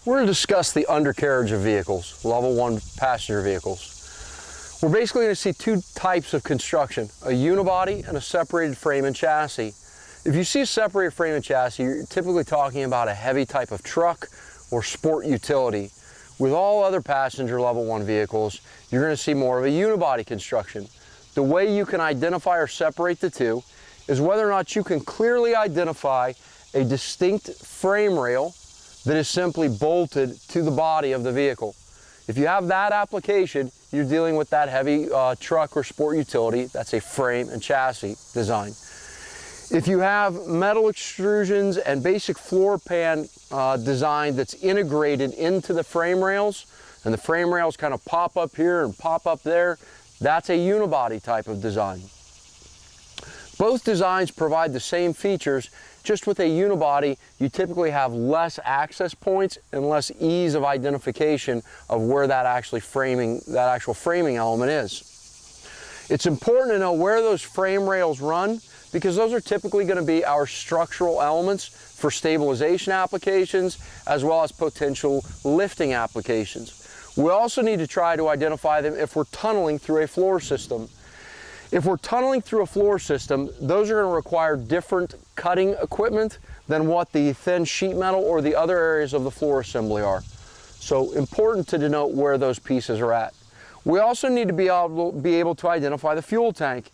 We're going to discuss the undercarriage of vehicles, level 1 passenger vehicles. We're basically going to see two types of construction, a unibody and a separated frame and chassis. If you see a separated frame and chassis, you're typically talking about a heavy type of truck or sport utility. With all other passenger level 1 vehicles, you're going to see more of a unibody construction. The way you can identify or separate the two is whether or not you can clearly identify a distinct frame rail that is simply bolted to the body of the vehicle. If you have that application, you're dealing with that heavy truck or sport utility. That's a frame and chassis design. If you have metal extrusions and basic floor pan design that's integrated into the frame rails, and the frame rails kind of pop up here and pop up there, that's a unibody type of design. Both designs provide the same features. Just with a unibody, you typically have less access points and less ease of identification of where that actual framing element is. It's important to know where those frame rails run, because those are typically going to be our structural elements for stabilization applications as well as potential lifting applications. We also need to try to identify them if we're tunneling through a floor system. If we're tunneling through a floor system, those are going to require different cutting equipment than what the thin sheet metal or the other areas of the floor assembly are. So important to denote where those pieces are at. We also need to be able to identify the fuel tank.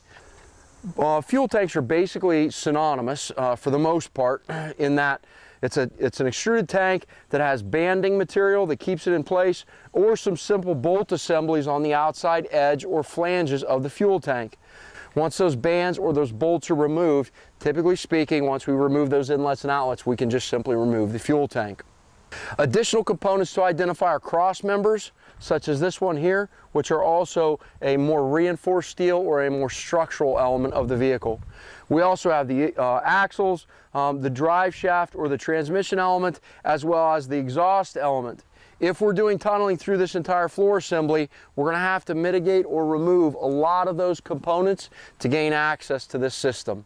Fuel tanks are basically synonymous for the most part in that it's an extruded tank that has banding material that keeps it in place, or some simple bolt assemblies on the outside edge or flanges of the fuel tank. Once those bands or those bolts are removed, typically speaking, once we remove those inlets and outlets, we can just simply remove the fuel tank. Additional components to identify are cross members, such as this one here, which are also a more reinforced steel or a more structural element of the vehicle. We also have the axles, the drive shaft or the transmission element, as well as the exhaust element. If we're doing tunneling through this entire floor assembly, we're going to have to mitigate or remove a lot of those components to gain access to this system.